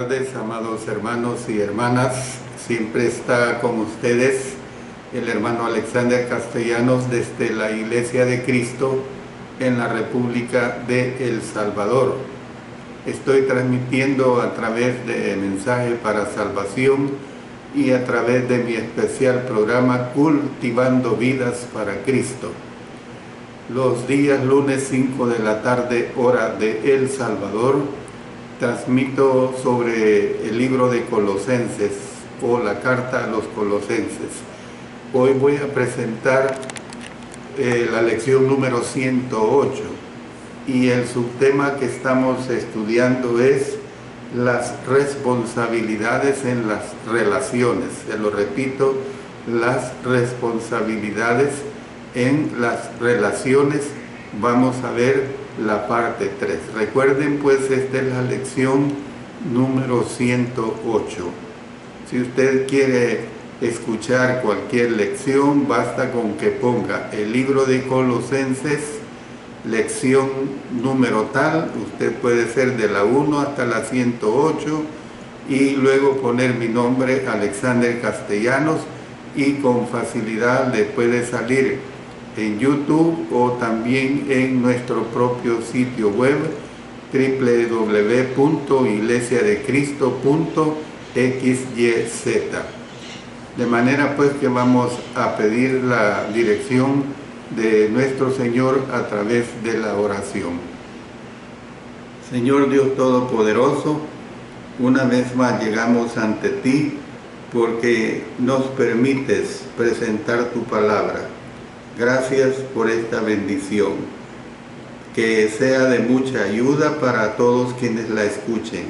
Buenas tardes, amados hermanos y hermanas. Siempre está con ustedes el hermano Alexander Castellanos desde la Iglesia de Cristo en la República de El Salvador. Estoy transmitiendo a través de Mensaje para Salvación y a través de mi especial programa Cultivando Vidas para Cristo. Los días lunes 5 de la tarde, hora de El Salvador, transmito sobre el libro de Colosenses o la carta a los Colosenses. Hoy voy a presentar la lección número 108 y el subtema que estamos estudiando es las responsabilidades en las relaciones. Se lo repito, las responsabilidades en las relaciones. Vamos a ver la parte 3. Recuerden, pues, esta es la lección número 108. Si usted quiere escuchar cualquier lección, basta con que ponga el libro de Colosenses, lección número tal. Usted puede ser de la 1 hasta la 108 y luego poner mi nombre, Alexander Castellanos, y con facilidad le puede salir en YouTube o también en nuestro propio sitio web www.iglesiadecristo.xyz. De manera pues que vamos a pedir la dirección de nuestro Señor a través de la oración. Señor Dios Todopoderoso, una vez más llegamos ante ti porque nos permites presentar tu palabra. Gracias por esta bendición, que sea de mucha ayuda para todos quienes la escuchen,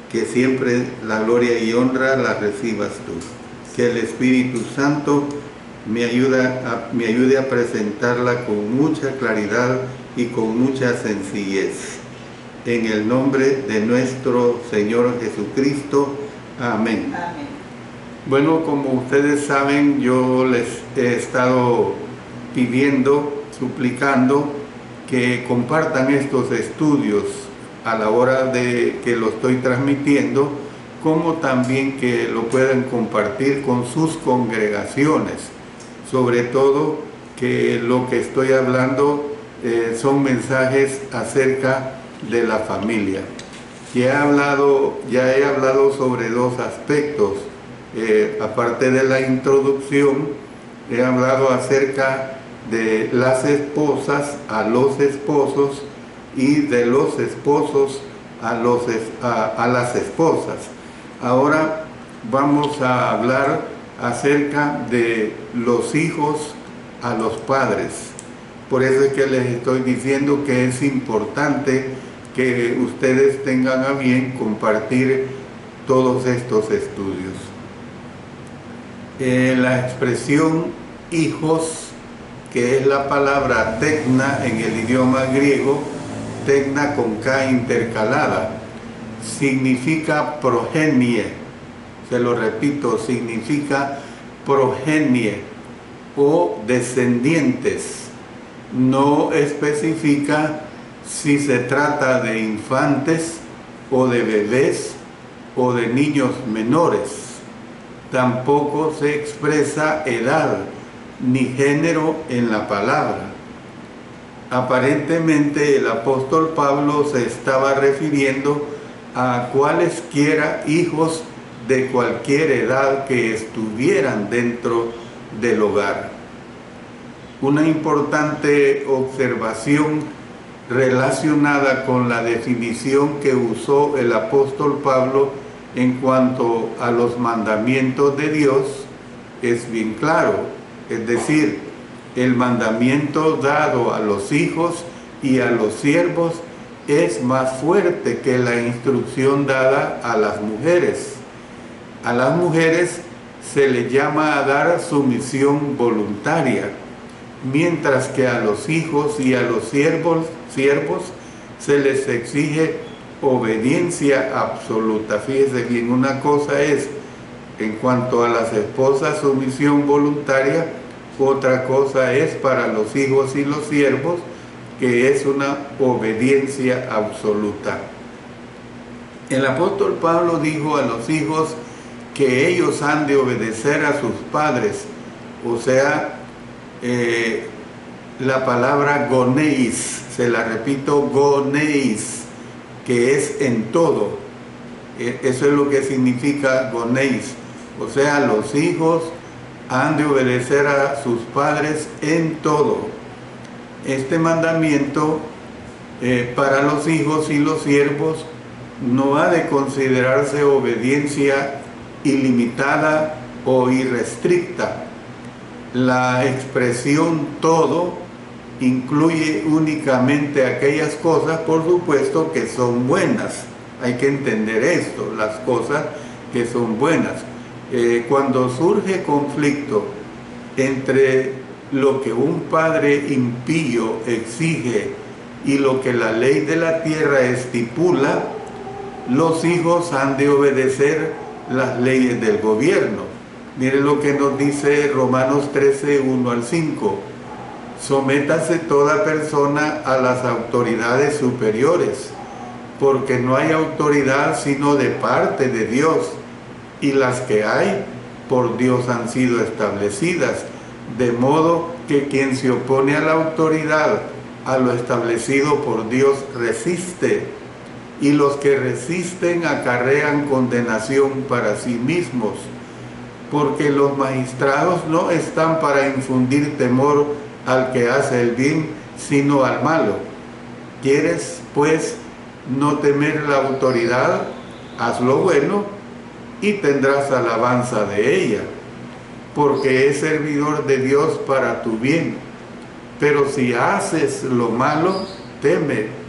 que siempre la gloria y honra la recibas tú, que el Espíritu Santo me ayude a presentarla con mucha claridad y con mucha sencillez. En el nombre de nuestro Señor Jesucristo. Amén. Amén. Bueno, como ustedes saben, yo les he estado pidiendo, suplicando que compartan estos estudios a la hora de que lo estoy transmitiendo, como también que lo puedan compartir con sus congregaciones. Sobre todo que lo que estoy hablando son mensajes acerca de la familia. Ya he hablado sobre dos aspectos. Aparte de la introducción, he hablado acerca de las esposas a los esposos y de los esposos a las esposas. Ahora vamos a hablar acerca de los hijos a los padres. Por eso es que les estoy diciendo que es importante que ustedes tengan a bien compartir todos estos estudios. La expresión hijos, que es la palabra tekna en el idioma griego, tekna con K intercalada, significa progenie. Se lo repito, significa progenie o descendientes. No especifica si se trata de infantes o de bebés o de niños menores. Tampoco se expresa edad ni género en la palabra. Aparentemente el apóstol Pablo se estaba refiriendo a cualesquiera hijos de cualquier edad que estuvieran dentro del hogar. Una importante observación relacionada con la definición que usó el apóstol Pablo en cuanto a los mandamientos de Dios es bien claro. Es decir, el mandamiento dado a los hijos y a los siervos es más fuerte que la instrucción dada a las mujeres. A las mujeres se les llama a dar sumisión voluntaria, mientras que a los hijos y a los siervos se les exige obediencia absoluta. Fíjese bien, una cosa es en cuanto a las esposas sumisión voluntaria, otra cosa es para los hijos y los siervos, que es una obediencia absoluta. El apóstol Pablo dijo a los hijos que ellos han de obedecer a sus padres, o sea, la palabra goneis, se la repito, goneis, que es en todo. Eso es lo que significa goneis, o sea, los hijos han de obedecer a sus padres en todo. Este mandamiento para los hijos y los siervos no ha de considerarse obediencia ilimitada o irrestricta. La expresión todo incluye únicamente aquellas cosas, por supuesto, que son buenas. Hay que entender esto, las cosas que son buenas. Cuando surge conflicto entre lo que un padre impío exige y lo que la ley de la tierra estipula, los hijos han de obedecer las leyes del gobierno. Mire lo que nos dice Romanos 13, 1 al 5. Sométase toda persona a las autoridades superiores, porque no hay autoridad sino de parte de Dios, y las que hay por Dios han sido establecidas, de modo que quien se opone a la autoridad, a lo establecido por Dios, resiste, y los que resisten acarrean condenación para sí mismos, porque los magistrados no están para infundir temor al que hace el bien, sino al malo. ¿Quieres, pues, no temer la autoridad? Haz lo bueno y tendrás alabanza de ella, porque es servidor de Dios para tu bien. Pero si haces lo malo, teme,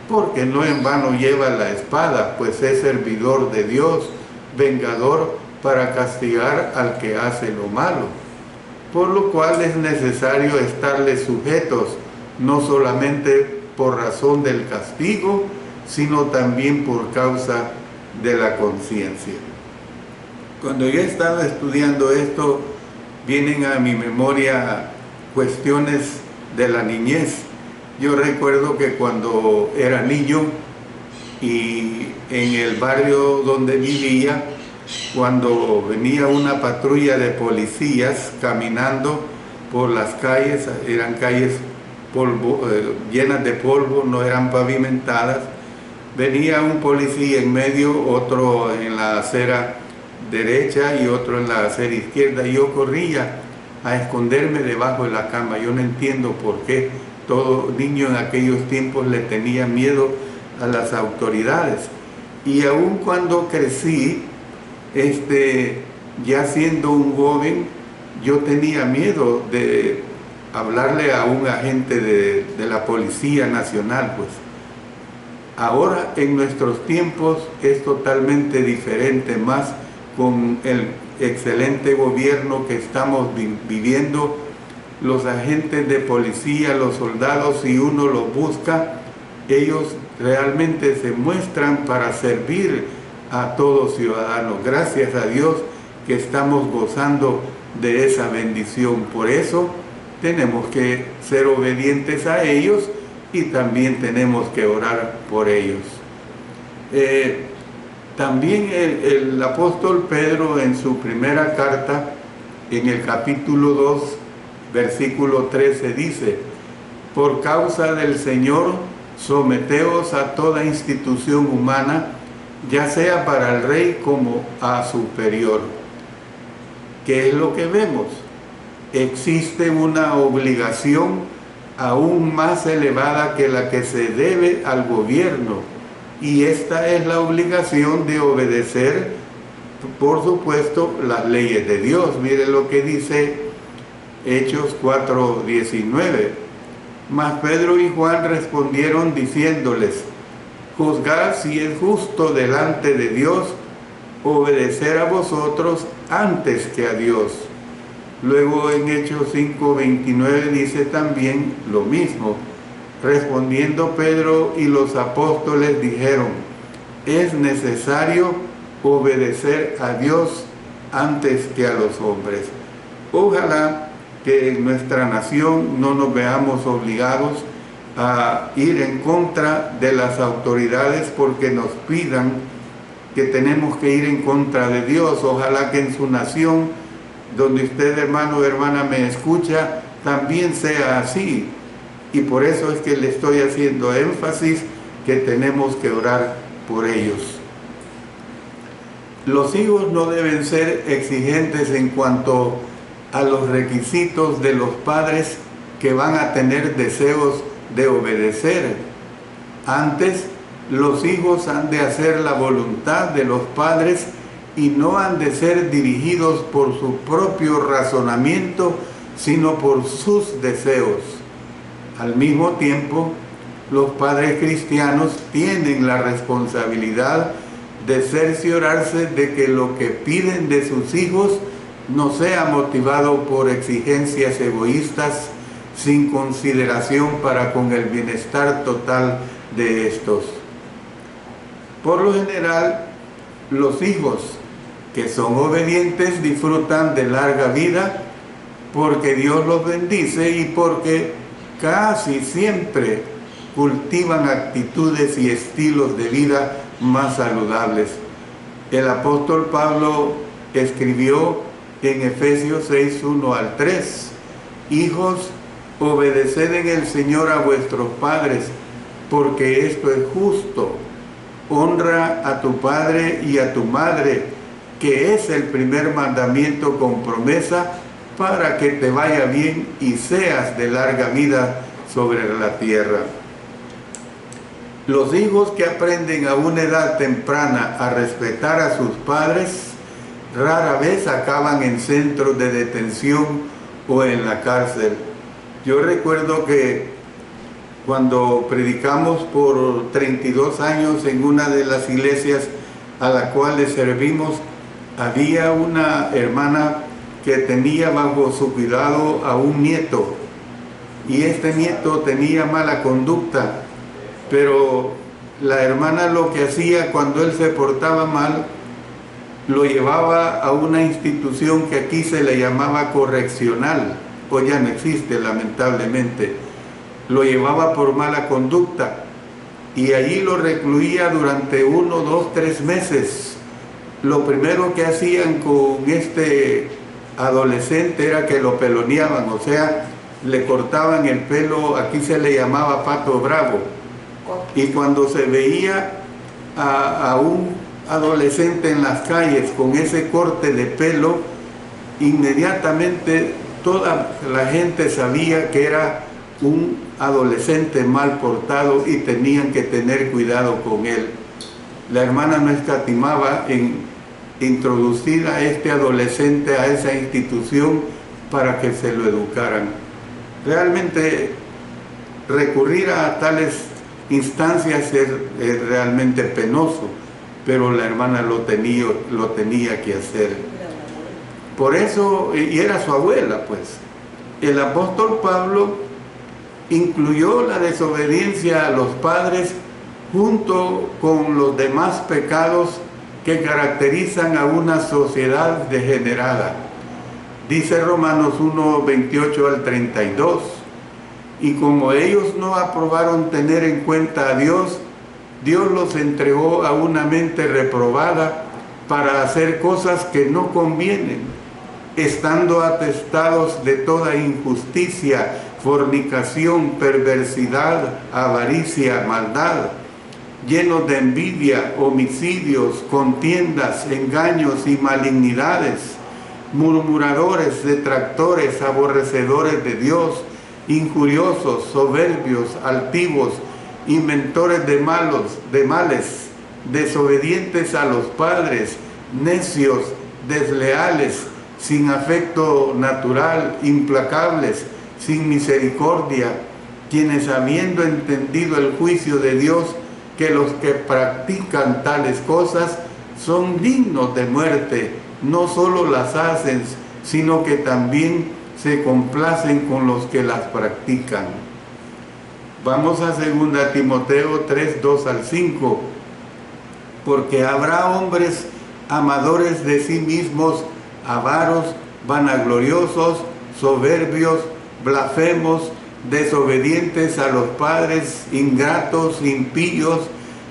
porque no en vano lleva la espada, pues es servidor de Dios, vengador para castigar al que hace lo malo. Por lo cual es necesario estarles sujetos, no solamente por razón del castigo, sino también por causa de la conciencia. Cuando yo estaba estudiando esto, vienen a mi memoria cuestiones de la niñez. Yo recuerdo que cuando era niño y en el barrio donde vivía, cuando venía una patrulla de policías caminando por las calles, eran calles llenas de polvo, no eran pavimentadas, venía un policía en medio, otro en la acera derecha y otro en la acera izquierda, y yo corría a esconderme debajo de la cama. Yo no entiendo por qué todo niño en aquellos tiempos le tenía miedo a las autoridades. Y aun cuando crecí, ya siendo un joven, yo tenía miedo de hablarle a un agente de la Policía Nacional, pues. Ahora, en nuestros tiempos, es totalmente diferente, más con el excelente gobierno que estamos viviendo. Los agentes de policía, los soldados, si uno los busca, ellos realmente se muestran para servir a todo ciudadano. Gracias a Dios que estamos gozando de esa bendición. Por eso tenemos que ser obedientes a ellos y también tenemos que orar por ellos. También el apóstol Pedro, en su primera carta, en el capítulo 2, versículo 13, dice: por causa del Señor, someteos a toda institución humana, ya sea para el rey como a superior. ¿Qué es lo que vemos? Existe una obligación aún más elevada que la que se debe al gobierno, y esta es la obligación de obedecer, por supuesto, las leyes de Dios. Mire lo que dice Hechos 4:19. Mas Pedro y Juan respondieron diciéndoles: juzgad si es justo delante de Dios obedecer a vosotros antes que a Dios. Luego en Hechos 5:29 dice también lo mismo. Respondiendo Pedro y los apóstoles dijeron: es necesario obedecer a Dios antes que a los hombres. Ojalá que en nuestra nación no nos veamos obligados a ir en contra de las autoridades porque nos pidan que tenemos que ir en contra de Dios. Ojalá que en su nación, donde usted, hermano o hermana, me escucha, también sea así. Y por eso es que le estoy haciendo énfasis que tenemos que orar por ellos. Los hijos no deben ser exigentes en cuanto a los requisitos de los padres que van a tener deseos de obedecer. Antes, los hijos han de hacer la voluntad de los padres y no han de ser dirigidos por su propio razonamiento, sino por sus deseos. Al mismo tiempo, los padres cristianos tienen la responsabilidad de cerciorarse de que lo que piden de sus hijos no sea motivado por exigencias egoístas sin consideración para con el bienestar total de estos. Por lo general, los hijos que son obedientes disfrutan de larga vida porque Dios los bendice y porque casi siempre cultivan actitudes y estilos de vida más saludables. El apóstol Pablo escribió en Efesios 6, 1 al 3, hijos, obedeced en el Señor a vuestros padres, porque esto es justo. Honra a tu padre y a tu madre, que es el primer mandamiento con promesa, para que te vaya bien y seas de larga vida sobre la tierra. Los hijos que aprenden a una edad temprana a respetar a sus padres, rara vez acaban en centros de detención o en la cárcel. Yo recuerdo que cuando predicamos por 32 años en una de las iglesias a la cual le servimos, había una hermana que tenía bajo su cuidado a un nieto, y este nieto tenía mala conducta, pero la hermana lo que hacía cuando él se portaba mal, lo llevaba a una institución que aquí se le llamaba correccional, pues ya no existe lamentablemente. Lo llevaba por mala conducta y allí lo recluía durante 1, 2, 3 meses. Lo primero que hacían con este adolescente era que lo peloneaban, o sea, le cortaban el pelo, aquí se le llamaba pato bravo. Y cuando se veía a un adolescente en las calles con ese corte de pelo, inmediatamente toda la gente sabía que era un adolescente mal portado y tenían que tener cuidado con él. La hermana no escatimaba en introducir a este adolescente a esa institución para que se lo educaran. Realmente recurrir a tales instancias es realmente penoso, pero la hermana lo tenía que hacer. Por eso, y era su abuela, pues. El apóstol Pablo incluyó la desobediencia a los padres junto con los demás pecados que caracterizan a una sociedad degenerada. Dice Romanos 1, 28 al 32, y como ellos no aprobaron tener en cuenta a Dios, Dios los entregó a una mente reprobada para hacer cosas que no convienen, estando atestados de toda injusticia, fornicación, perversidad, avaricia, maldad, llenos de envidia, homicidios, contiendas, engaños y malignidades, murmuradores, detractores, aborrecedores de Dios, injuriosos, soberbios, altivos, inventores de males, desobedientes a los padres, necios, desleales, sin afecto natural, implacables, sin misericordia, quienes habiendo entendido el juicio de Dios, que los que practican tales cosas son dignos de muerte, no solo las hacen, sino que también se complacen con los que las practican. Vamos a 2 Timoteo 3, 2 al 5. Porque habrá hombres amadores de sí mismos, avaros, vanagloriosos, soberbios, blasfemos, desobedientes a los padres, ingratos, impíos,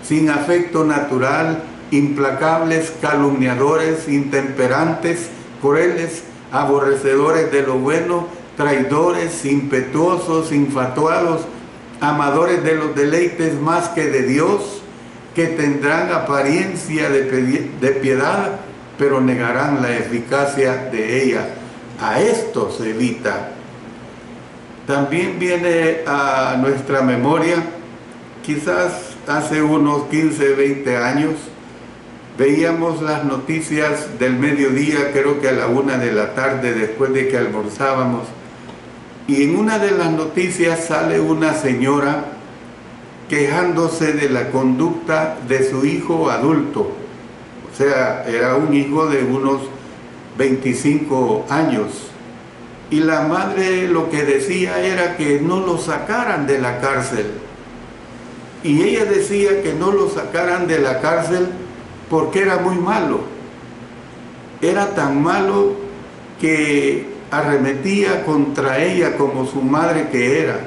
sin afecto natural, implacables, calumniadores, intemperantes, crueles, aborrecedores de lo bueno, traidores, impetuosos, infatuados, amadores de los deleites más que de Dios, que tendrán apariencia de piedad, pero negarán la eficacia de ella. A esto se evita. También viene a nuestra memoria, quizás hace unos 15, 20 años, veíamos las noticias del mediodía, creo que a la 1 de la tarde, después de que almorzábamos, y en una de las noticias sale una señora quejándose de la conducta de su hijo adulto. O sea, era un hijo de unos 25 años. Y la madre lo que decía era que no lo sacaran de la cárcel. Y ella decía que no lo sacaran de la cárcel porque era muy malo. Era tan malo que arremetía contra ella como su madre que era.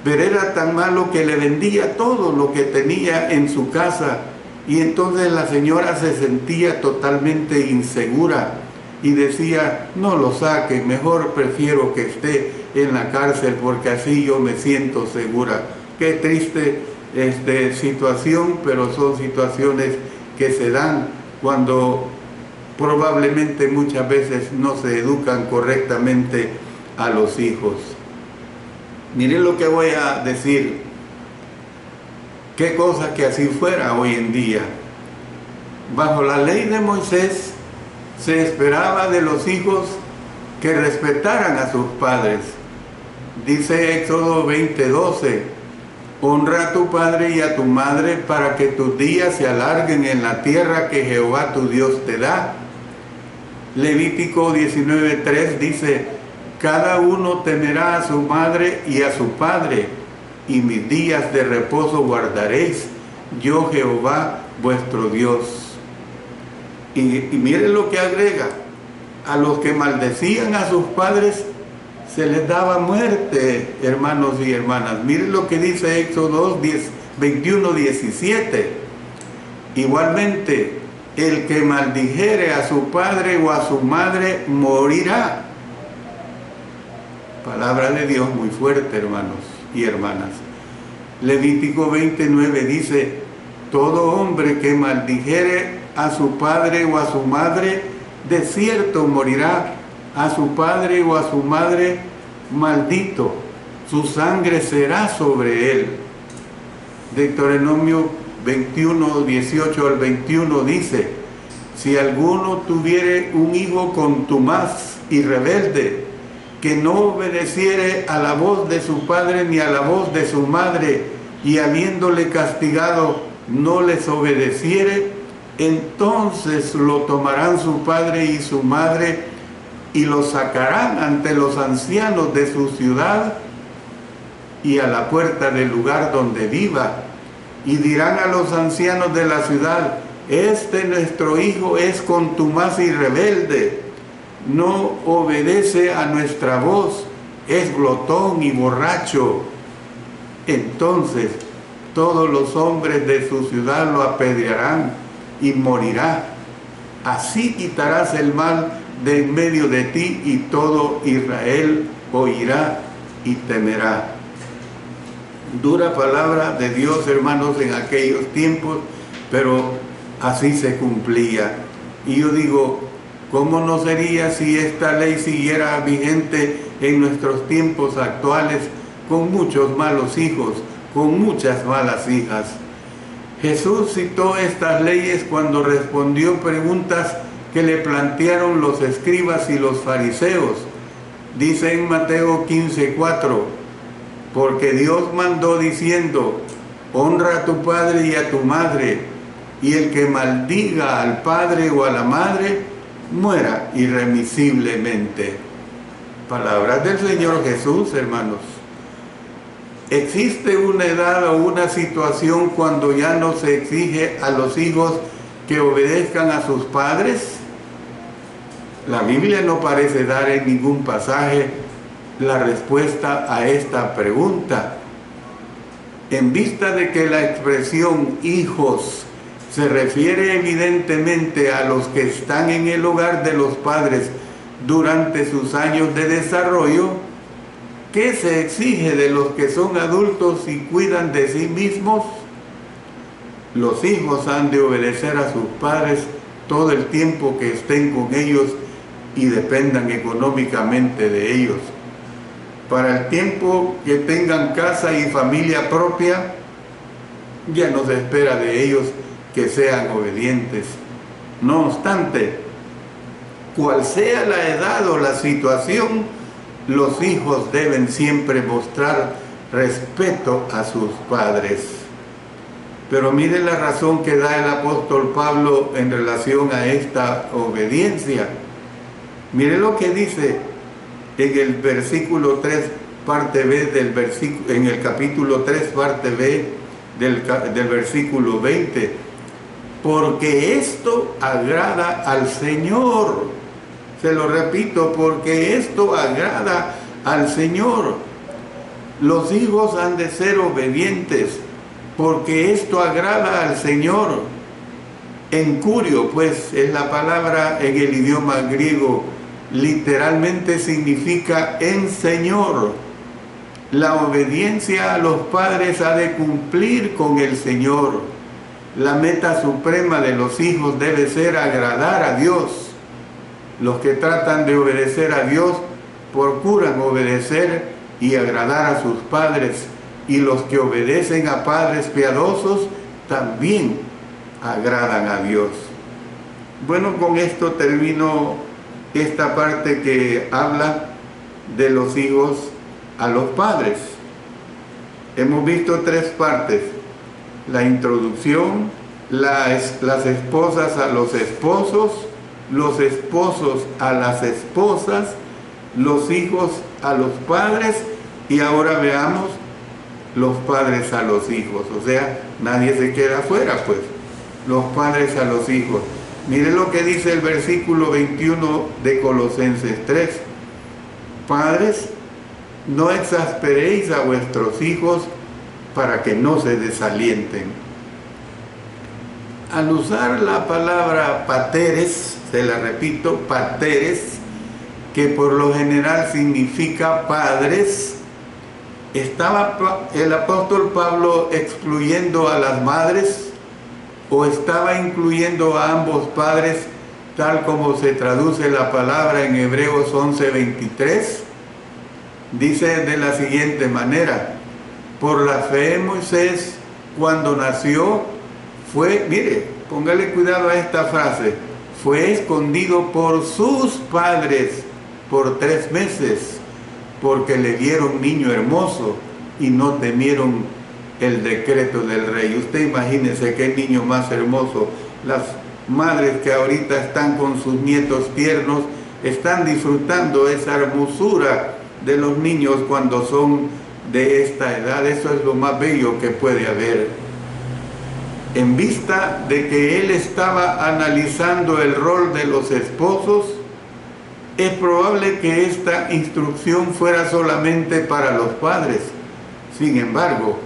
Pero era tan malo que le vendía todo lo que tenía en su casa. Y entonces la señora se sentía totalmente insegura y decía, no lo saque, mejor prefiero que esté en la cárcel porque así yo me siento segura. Qué triste situación, pero son situaciones que se dan cuando probablemente muchas veces no se educan correctamente a los hijos. Miren lo que voy a decir. Qué cosa que así fuera hoy en día. Bajo la ley de Moisés se esperaba de los hijos que respetaran a sus padres. Dice Éxodo 20:12, honra a tu padre y a tu madre para que tus días se alarguen en la tierra que Jehová tu Dios te da. Levítico 19:3 dice, cada uno temerá a su madre y a su padre, y mis días de reposo guardaréis, yo Jehová vuestro Dios. Y miren lo que agrega, a los que maldecían a sus padres se les daba muerte, hermanos y hermanas. Miren lo que dice Éxodo 21:17. Igualmente, el que maldijere a su padre o a su madre morirá. Palabra de Dios muy fuerte, hermanos y hermanas. Levítico 29 dice, todo hombre que maldijere a su padre o a su madre, de cierto morirá. A su padre o a su madre, maldito, su sangre será sobre él. Deuteronomio 21:18 al 21 dice, si alguno tuviere un hijo contumaz y rebelde, que no obedeciere a la voz de su padre ni a la voz de su madre, y habiéndole castigado no les obedeciere, entonces lo tomarán su padre y su madre y lo sacarán ante los ancianos de su ciudad y a la puerta del lugar donde viva, y dirán a los ancianos de la ciudad, este nuestro hijo es contumaz y rebelde, no obedece a nuestra voz, es glotón y borracho. Entonces todos los hombres de su ciudad lo apedrearán y morirá. Así quitarás el mal de en medio de ti y todo Israel oirá y temerá. Dura palabra de Dios, hermanos, en aquellos tiempos, pero así se cumplía. Y yo digo, ¿cómo no sería si esta ley siguiera vigente en nuestros tiempos actuales, con muchos malos hijos, con muchas malas hijas? Jesús citó estas leyes cuando respondió preguntas que le plantearon los escribas y los fariseos. Dice en Mateo 15:4, porque Dios mandó diciendo, honra a tu padre y a tu madre, y el que maldiga al padre o a la madre, muera irremisiblemente. Palabras del Señor Jesús, hermanos. ¿Existe una edad o una situación cuando ya no se exige a los hijos que obedezcan a sus padres? La Biblia no parece dar en ningún pasaje la respuesta a esta pregunta. En vista de que la expresión hijos Se refiere evidentemente a los que están en el hogar de los padres durante sus años de desarrollo. ¿Qué se exige de los que son adultos y cuidan de sí mismos? Los hijos han de obedecer a sus padres todo el tiempo que estén con ellos y dependan económicamente de ellos. Para el tiempo que tengan casa y familia propia, ya no se espera de ellos que sean obedientes. No obstante, cual sea la edad o la situación, los hijos deben siempre mostrar respeto a sus padres. Pero mire la razón que da el apóstol Pablo en relación a esta obediencia. Mire lo que dice en el versículo 3, parte B del versículo, en el capítulo 3, parte B del versículo 20. Porque esto agrada al Señor. Se lo repito, porque esto agrada al Señor. Los hijos han de ser obedientes, porque esto agrada al Señor. Encurio, pues, es la palabra en el idioma griego, literalmente significa en Señor. La obediencia a los padres ha de cumplir con el Señor. La meta suprema de los hijos debe ser agradar a Dios. Los que tratan de obedecer a Dios procuran obedecer y agradar a sus padres, y los que obedecen a padres piadosos también agradan a Dios. Bueno, con esto termino esta parte que habla de los hijos a los padres. Hemos visto tres partes: la introducción, las esposas a los esposos a las esposas, los hijos a los padres, y ahora veamos los padres a los hijos. O sea, nadie se queda afuera, pues. Los padres a los hijos. Mire lo que dice el versículo 21 de Colosenses 3. Padres, no exasperéis a vuestros hijos para que no se desalienten. Al usar la palabra pateres, se la repito, pateres, que por lo general significa padres, ¿estaba el apóstol Pablo excluyendo a las madres o estaba incluyendo a ambos padres, tal como se traduce la palabra en Hebreos 11:23? Dice de la siguiente manera: por la fe Moisés, cuando nació, fue, mire, póngale cuidado a esta frase, fue escondido por sus padres por 3 meses, porque le vieron niño hermoso y no temieron el decreto del rey. Usted imagínese qué niño más hermoso. Las madres que ahorita están con sus nietos tiernos están disfrutando esa hermosura de los niños cuando son de esta edad. Eso es lo más bello que puede haber. En vista de que él estaba analizando el rol de los esposos, es probable que esta instrucción fuera solamente para los padres. Sin embargo,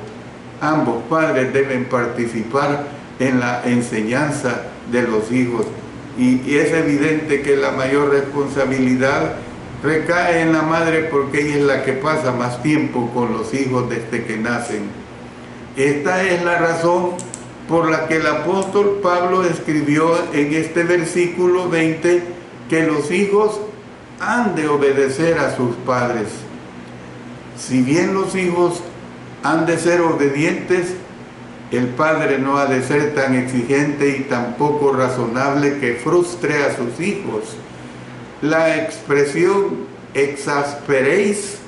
ambos padres deben participar en la enseñanza de los hijos. Y es evidente que la mayor responsabilidad recae en la madre, porque ella es la que pasa más tiempo con los hijos desde que nacen. Esta es la razón por la que el apóstol Pablo escribió en este versículo 20 que los hijos han de obedecer a sus padres. Si bien los hijos han de ser obedientes, el padre no ha de ser tan exigente y tampoco razonable que frustre a sus hijos. La expresión exasperéis,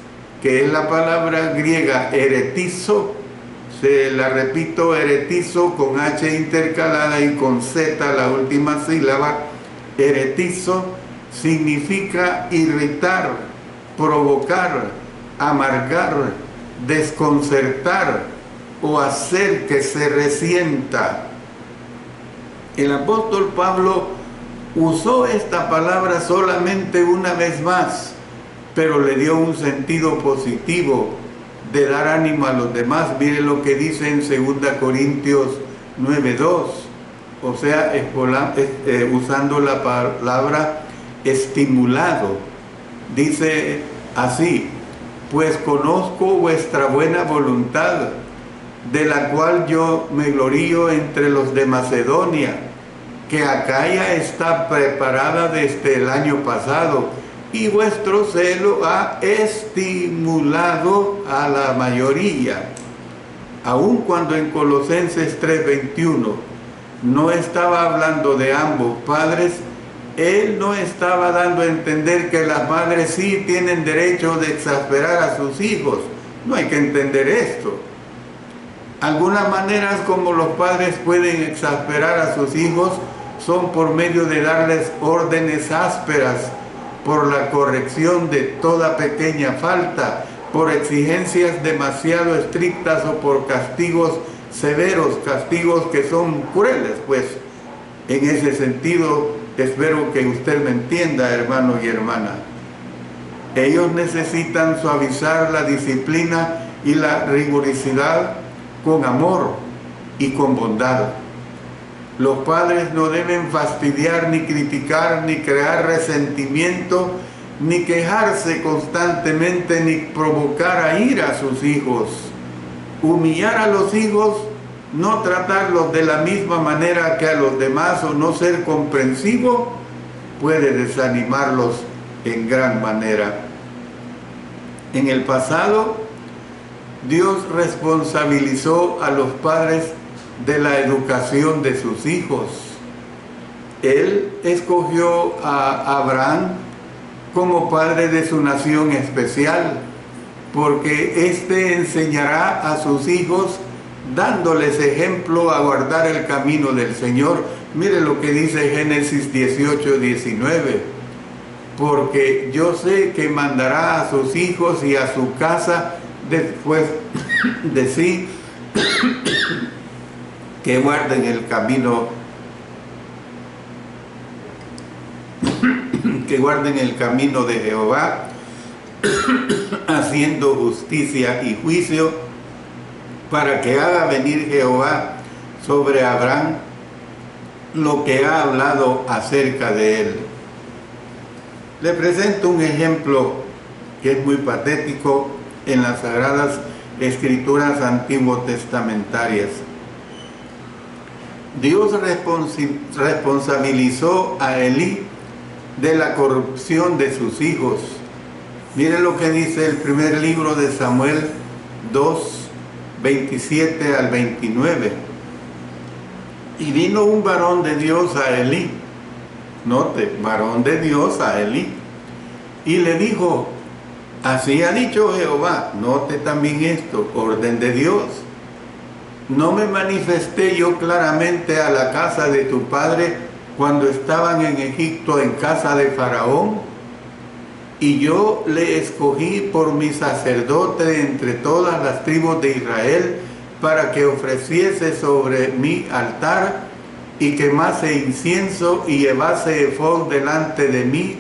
que es la palabra griega eretizo, se la repito, eretizo con H intercalada y con Z la última sílaba, eretizo, significa irritar, provocar, amargar, desconcertar o hacer que se resienta. El apóstol Pablo usó esta palabra solamente una vez más, pero le dio un sentido positivo de dar ánimo a los demás. Mire lo que dice en 2 Corintios 9:2. o sea, usando la palabra estimulado. Dice así: pues conozco vuestra buena voluntad, de la cual yo me glorío entre los de Macedonia, que Acaya está preparada desde el año pasado, y vuestro celo ha estimulado a la mayoría. Aun cuando en Colosenses 3:21 no estaba hablando de ambos padres, él no estaba dando a entender que las madres sí tienen derecho de exasperar a sus hijos. No hay que entender esto. Algunas maneras como los padres pueden exasperar a sus hijos son por medio de darles órdenes ásperas, por la corrección de toda pequeña falta, por exigencias demasiado estrictas o por castigos severos, castigos que son crueles, pues. En ese sentido, espero que usted me entienda, hermano y hermana. Ellos necesitan suavizar la disciplina y la rigurosidad con amor y con bondad. Los padres no deben fastidiar, ni criticar, ni crear resentimiento, ni quejarse constantemente, ni provocar a ira a sus hijos. Humillar a los hijos, no tratarlos de la misma manera que a los demás o no ser comprensivo, puede desanimarlos en gran manera. En el pasado, Dios responsabilizó a los padres de la educación de sus hijos. Él escogió a Abraham como padre de su nación especial, porque éste enseñará a sus hijos dándoles ejemplo a guardar el camino del Señor. Mire lo que dice Génesis 18:19. Porque yo sé que mandará a sus hijos y a su casa después de sí que guarden el camino de Jehová, haciendo justicia y juicio, para que haga venir Jehová sobre Abraham lo que ha hablado acerca de él. Le presento un ejemplo que es muy patético en las Sagradas Escrituras Antiguo Testamentarias. Dios responsabilizó a Elí de la corrupción de sus hijos. Mire lo que dice el primer libro de Samuel 2:27 al 29. Y vino un varón de Dios a Elí, note, varón de Dios a Elí, y le dijo: así ha dicho Jehová, note también esto, orden de Dios. ¿No me manifesté yo claramente a la casa de tu padre cuando estaban en Egipto en casa de Faraón? Y yo le escogí por mi sacerdote entre todas las tribus de Israel, para que ofreciese sobre mi altar y quemase incienso y llevase ephod delante de mí,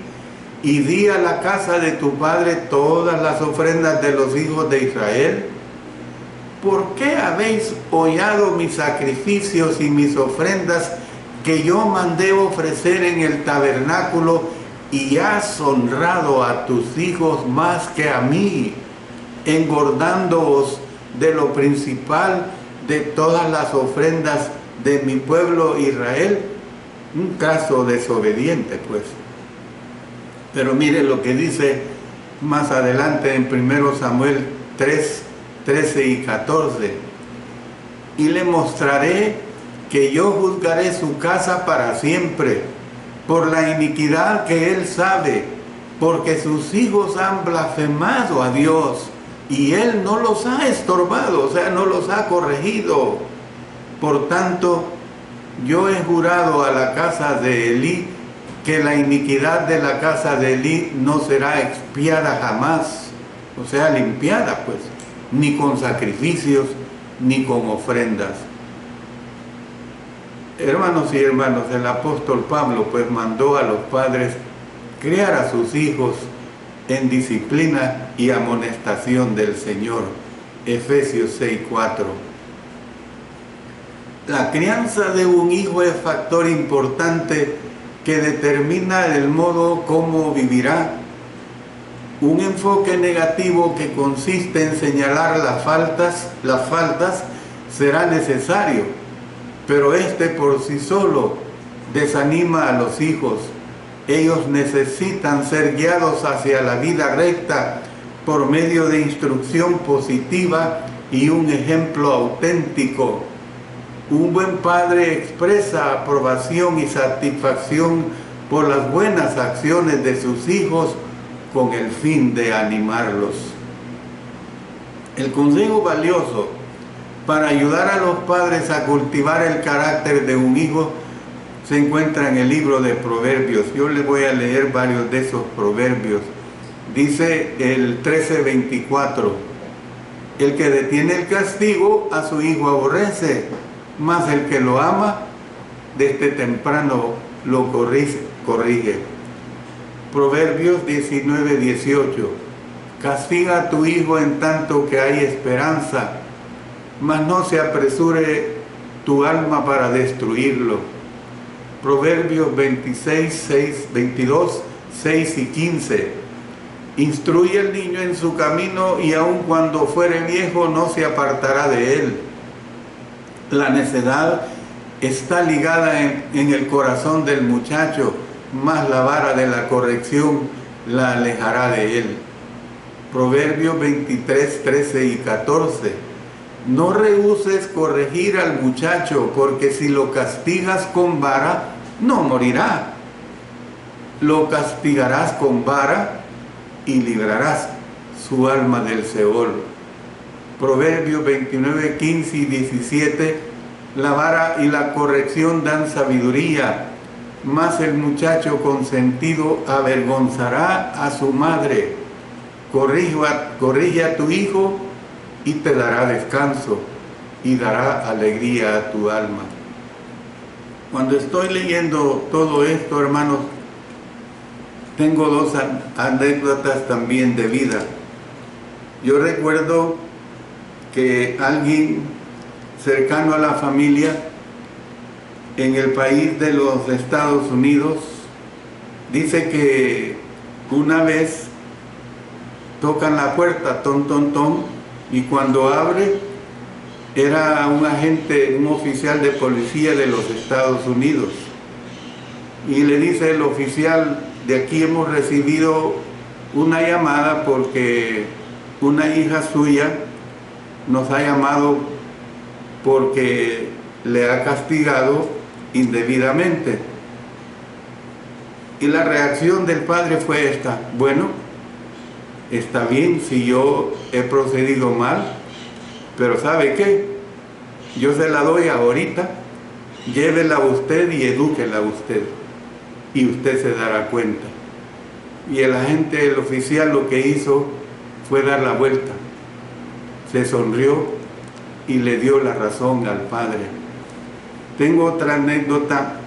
y di a la casa de tu padre todas las ofrendas de los hijos de Israel. ¿Por qué habéis hollado mis sacrificios y mis ofrendas que yo mandé ofrecer en el tabernáculo, y has honrado a tus hijos más que a mí, engordándoos de lo principal de todas las ofrendas de mi pueblo Israel? Un caso desobediente, pues. Pero mire lo que dice más adelante en 1 Samuel 3:13 y 14. Y le mostraré que yo juzgaré su casa para siempre, por la iniquidad que él sabe, porque sus hijos han blasfemado a Dios, y él no los ha estorbado, o sea, no los ha corregido. Por tanto, yo he jurado a la casa de Elí que la iniquidad de la casa de Elí no será expiada jamás, o sea, limpiada, pues, ni con sacrificios, ni con ofrendas. Hermanos y hermanas, el apóstol Pablo pues mandó a los padres criar a sus hijos en disciplina y amonestación del Señor. Efesios 6:4. La crianza de un hijo es factor importante que determina el modo como vivirá. Un enfoque negativo que consiste en señalar las faltas será necesario, pero este por sí solo desanima a los hijos. Ellos necesitan ser guiados hacia la vida recta por medio de instrucción positiva y un ejemplo auténtico. Un buen padre expresa aprobación y satisfacción por las buenas acciones de sus hijos con el fin de animarlos. El consejo valioso para ayudar a los padres a cultivar el carácter de un hijo se encuentra en el libro de Proverbios. Yo les voy a leer varios de esos proverbios. Dice el 13:24: el que detiene el castigo a su hijo aborrece, mas el que lo ama desde temprano lo corrige. Proverbios 19:18: castiga a tu hijo en tanto que hay esperanza, mas no se apresure tu alma para destruirlo. Proverbios 22, 6 y 15: instruye al niño en su camino, y aun cuando fuere viejo no se apartará de él. La necedad está ligada en el corazón del muchacho, mas la vara de la corrección la alejará de él. Proverbios 23, 13 y 14: no rehúses corregir al muchacho, porque si lo castigas con vara, no morirá. Lo castigarás con vara y librarás su alma del Seol. Proverbios 29, 15 y 17: la vara y la corrección dan sabiduría, mas el muchacho consentido avergonzará a su madre. Corrige a tu hijo y te dará descanso y dará alegría a tu alma. Cuando estoy leyendo todo esto, hermanos, tengo dos anécdotas también de vida. Yo recuerdo que alguien cercano a la familia en el país de los Estados Unidos dice que una vez tocan la puerta, ton, ton, ton, y cuando abre era un agente, un oficial de policía de los Estados Unidos, y le dice el oficial: de aquí hemos recibido una llamada porque una hija suya nos ha llamado porque le ha castigado indebidamente. Y la reacción del padre fue esta: bueno, está bien si yo he procedido mal, pero ¿sabe qué? Yo se la doy ahorita, llévela usted y edúquela usted, y usted se dará cuenta. Y el agente, el oficial, lo que hizo fue dar la vuelta, se sonrió y le dio la razón al padre. Tengo otra anécdota.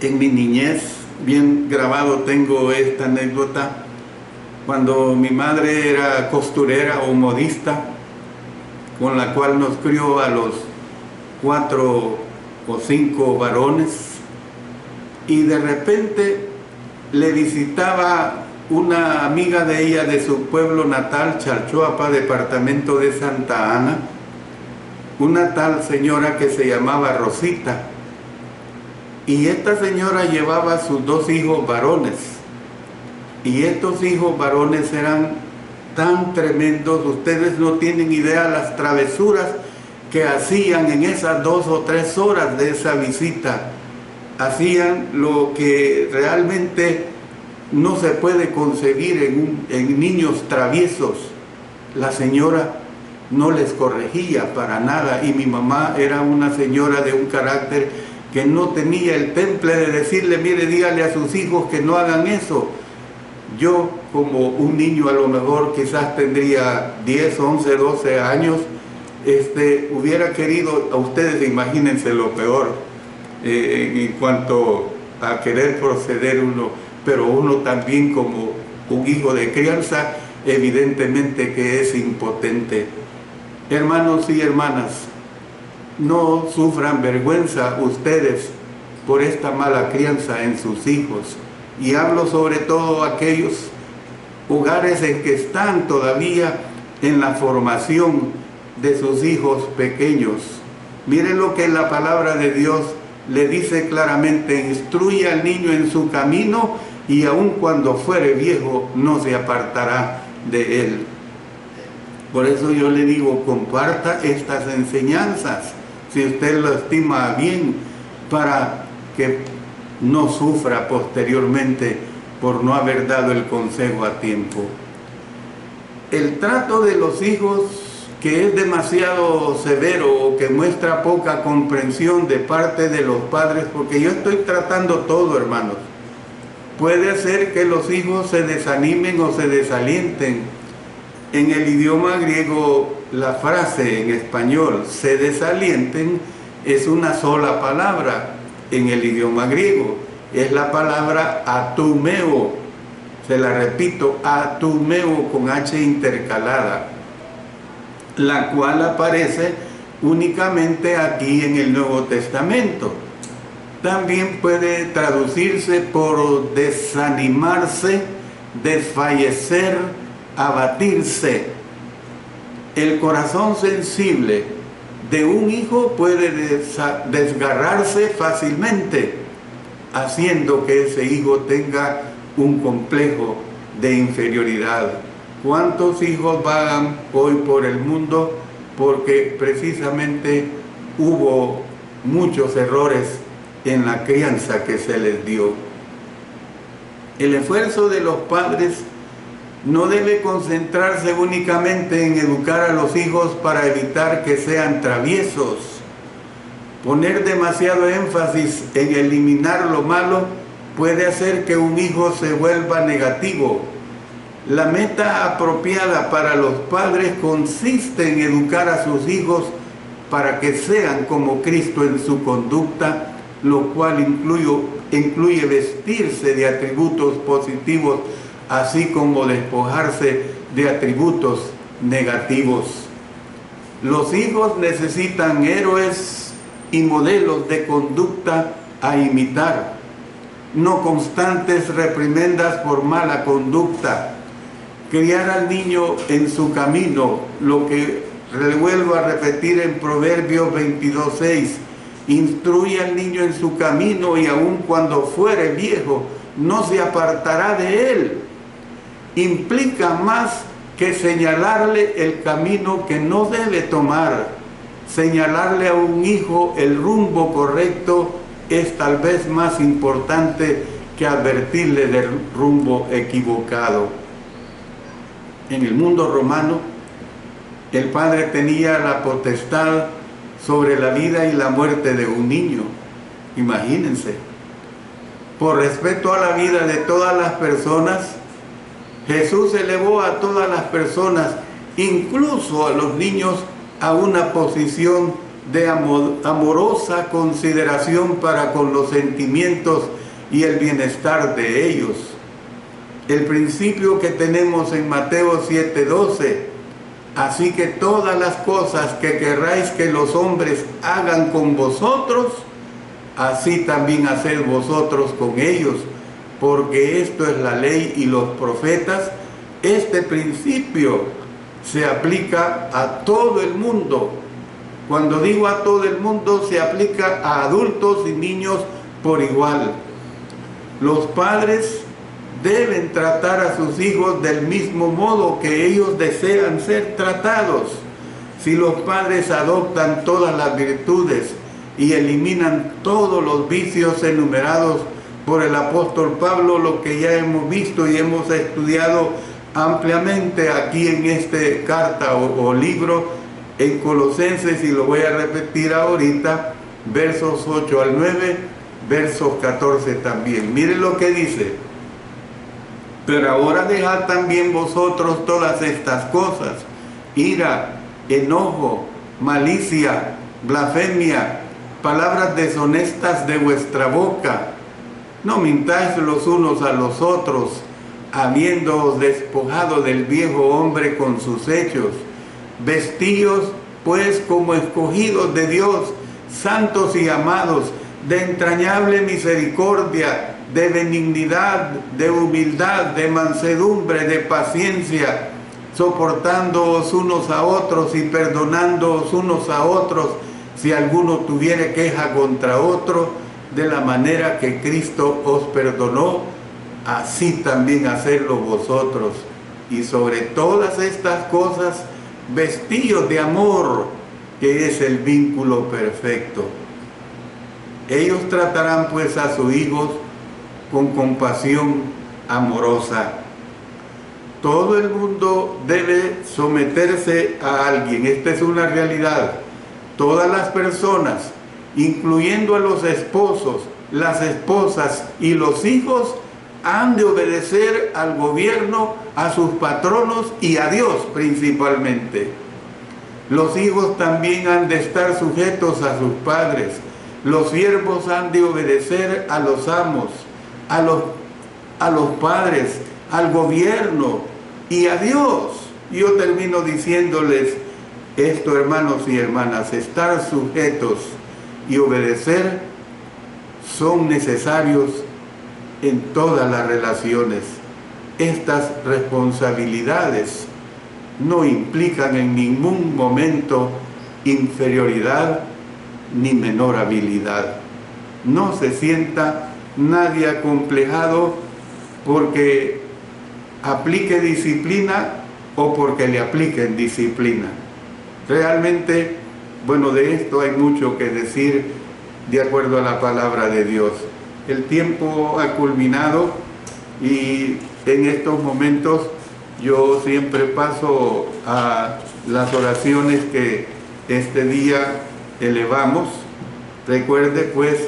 En mi niñez, bien grabado tengo esta anécdota. Cuando mi madre era costurera o modista, con la cual nos crió a los 4 o 5 varones, y de repente le visitaba una amiga de ella de su pueblo natal, Chalchuapa, departamento de Santa Ana, una tal señora que se llamaba Rosita, y esta señora llevaba sus 2 hijos varones, y estos hijos varones eran tan tremendos, ustedes no tienen idea las travesuras que hacían en esas 2 o 3 horas de esa visita. Hacían lo que realmente no se puede concebir en niños traviesos. La señora no les corregía para nada, y mi mamá era una señora de un carácter que no tenía el temple de decirle: mire, dígale a sus hijos que no hagan eso. Yo, como un niño, a lo mejor quizás tendría 10, 11, 12 años, hubiera querido, a ustedes imagínense lo peor, en cuanto a querer proceder uno, pero uno también como un hijo de crianza, evidentemente que es impotente. Hermanos y hermanas, no sufran vergüenza ustedes por esta mala crianza en sus hijos. Y hablo sobre todo a aquellos hogares en que están todavía en la formación de sus hijos pequeños. Miren lo que la palabra de Dios le dice claramente: instruye al niño en su camino y aun cuando fuere viejo no se apartará de él. Por eso yo le digo, comparta estas enseñanzas, si usted lo estima bien, para que no sufra posteriormente por no haber dado el consejo a tiempo. El trato de los hijos que es demasiado severo o que muestra poca comprensión de parte de los padres, porque yo estoy tratando todo, hermanos, puede hacer que los hijos se desanimen o se desalienten. En el idioma griego, la frase en español, se desalienten, es una sola palabra en el idioma griego. Es la palabra atumeo. Se la repito, atumeo con H intercalada, la cual aparece únicamente aquí en el Nuevo Testamento. También puede traducirse por desanimarse, desfallecer, abatirse. El corazón sensible de un hijo puede desgarrarse fácilmente, haciendo que ese hijo tenga un complejo de inferioridad. ¿Cuántos hijos vagan hoy por el mundo porque precisamente hubo muchos errores en la crianza que se les dio? El esfuerzo de los padres no debe concentrarse únicamente en educar a los hijos para evitar que sean traviesos. Poner demasiado énfasis en eliminar lo malo puede hacer que un hijo se vuelva negativo. La meta apropiada para los padres consiste en educar a sus hijos para que sean como Cristo en su conducta, lo cual incluye vestirse de atributos positivos, así como despojarse de atributos negativos. Los hijos necesitan héroes y modelos de conducta a imitar, no constantes reprimendas por mala conducta. Criar al niño en su camino, lo que le vuelvo a repetir en Proverbios 22:6, instruye al niño en su camino y aun cuando fuere viejo no se apartará de él. Implica más que señalarle el camino que no debe tomar. Señalarle a un hijo el rumbo correcto es tal vez más importante que advertirle del rumbo equivocado. En el mundo romano, el padre tenía la potestad sobre la vida y la muerte de un niño. Imagínense. Por respeto a la vida de todas las personas, Jesús elevó a todas las personas, incluso a los niños, a una posición de amorosa consideración para con los sentimientos y el bienestar de ellos. El principio que tenemos en Mateo 7:12, así que todas las cosas que querráis que los hombres hagan con vosotros, así también haced vosotros con ellos, porque esto es la ley y los profetas. Este principio se aplica a todo el mundo. Cuando digo a todo el mundo, se aplica a adultos y niños por igual. Los padres deben tratar a sus hijos del mismo modo que ellos desean ser tratados. Si los padres adoptan todas las virtudes y eliminan todos los vicios enumerados por el apóstol Pablo, lo que ya hemos visto y hemos estudiado ampliamente aquí en esta carta o libro en Colosenses, y lo voy a repetir ahorita, versos 8 al 9, versos 14 también. Miren lo que dice: pero ahora dejad también vosotros todas estas cosas: ira, enojo, malicia, blasfemia, palabras deshonestas de vuestra boca. No mintáis los unos a los otros, habiéndoos despojado del viejo hombre con sus hechos, vestíos pues como escogidos de Dios, santos y amados, de entrañable misericordia, de benignidad, de humildad, de mansedumbre, de paciencia, soportándoos unos a otros y perdonándoos unos a otros, si alguno tuviere queja contra otro, de la manera que Cristo os perdonó, así también hacedlo vosotros. Y sobre todas estas cosas, vestíos de amor, que es el vínculo perfecto. Ellos tratarán pues a sus hijos con compasión amorosa. Todo el mundo debe someterse a alguien. Esta es una realidad. Todas las personas, incluyendo a los esposos, las esposas y los hijos, han de obedecer al gobierno, a sus patronos y a Dios principalmente. Los hijos también han de estar sujetos a sus padres. Los siervos han de obedecer a los amos, a los padres, al gobierno y a Dios. Yo termino diciéndoles esto, hermanos y hermanas: estar sujetos y obedecer son necesarios en todas las relaciones. Estas responsabilidades no implican en ningún momento inferioridad ni menor habilidad. No se sienta nadie acomplejado porque aplique disciplina o porque le apliquen disciplina. Realmente, bueno, de esto hay mucho que decir de acuerdo a la palabra de Dios. El tiempo ha culminado y en estos momentos yo siempre paso a las oraciones que este día elevamos. Recuerde pues,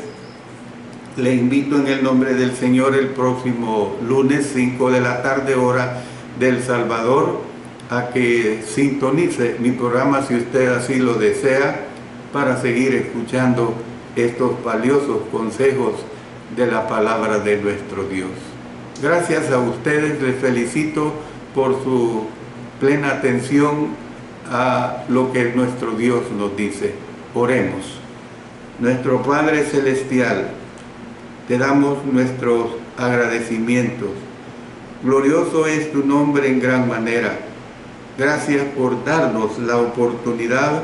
le invito en el nombre del Señor el próximo lunes 5 de la tarde, hora del Salvador, a que sintonice mi programa si usted así lo desea, para seguir escuchando estos valiosos consejos de la palabra de nuestro Dios. Gracias a ustedes, les felicito por su plena atención a lo que nuestro Dios nos dice. Oremos. Nuestro Padre Celestial, te damos nuestros agradecimientos. Glorioso es tu nombre en gran manera. Gracias por darnos la oportunidad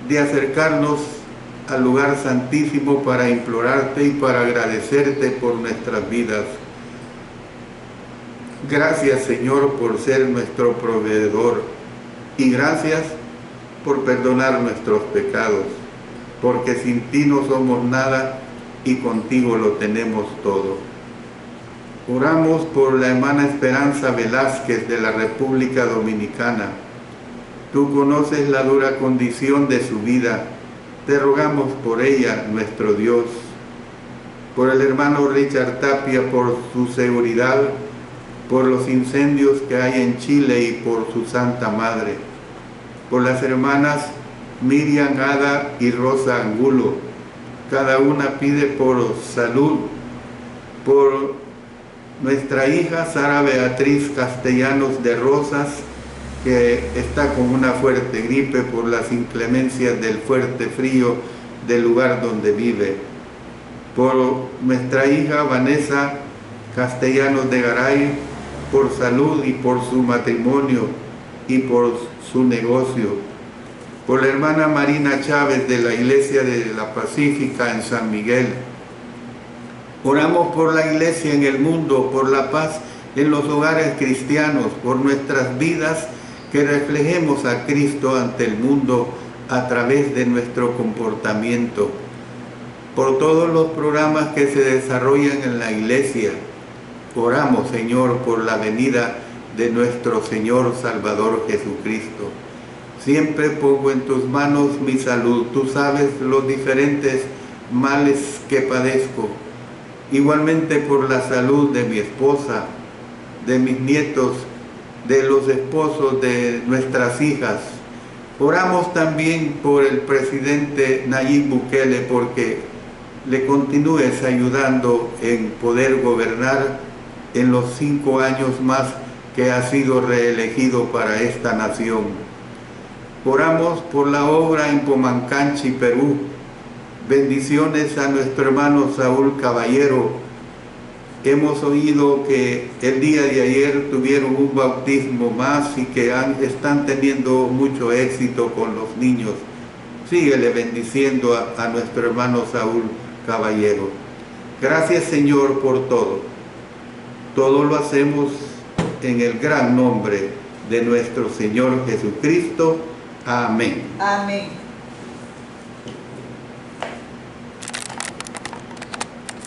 de acercarnos al lugar santísimo para implorarte y para agradecerte por nuestras vidas. Gracias, Señor, por ser nuestro proveedor, y gracias por perdonar nuestros pecados, porque sin ti no somos nada y contigo lo tenemos todo. Oramos por la hermana Esperanza Velázquez de la República Dominicana. Tú conoces la dura condición de su vida. Te rogamos por ella, nuestro Dios. Por el hermano Richard Tapia, por su seguridad, por los incendios que hay en Chile y por su Santa Madre. Por las hermanas Miriam Ada y Rosa Angulo. Cada una pide por salud. Por nuestra hija Sara Beatriz Castellanos de Rosas, que está con una fuerte gripe por las inclemencias del fuerte frío del lugar donde vive. Por nuestra hija Vanessa Castellanos de Garay, por salud y por su matrimonio y por su negocio. Por la hermana Marina Chávez de la Iglesia de la Pacífica en San Miguel. Oramos por la iglesia en el mundo, por la paz en los hogares cristianos, por nuestras vidas, que reflejemos a Cristo ante el mundo a través de nuestro comportamiento. Por todos los programas que se desarrollan en la iglesia. Oramos, Señor, por la venida de nuestro Señor Salvador Jesucristo. Siempre pongo en tus manos mi salud. Tú sabes los diferentes males que padezco. Igualmente por la salud de mi esposa, de mis nietos, de los esposos de nuestras hijas. Oramos también por el presidente Nayib Bukele, porque le continúes ayudando en poder gobernar en los 5 años más que ha sido reelegido para esta nación. Oramos por la obra en Pomancanchi, Perú. Bendiciones a nuestro hermano Saúl Caballero. Hemos oído que el día de ayer tuvieron un bautismo más y que están teniendo mucho éxito con los niños. Síguele bendiciendo a nuestro hermano Saúl Caballero. Gracias, Señor, por todo. Todo lo hacemos en el gran nombre de nuestro Señor Jesucristo. Amén. Amén.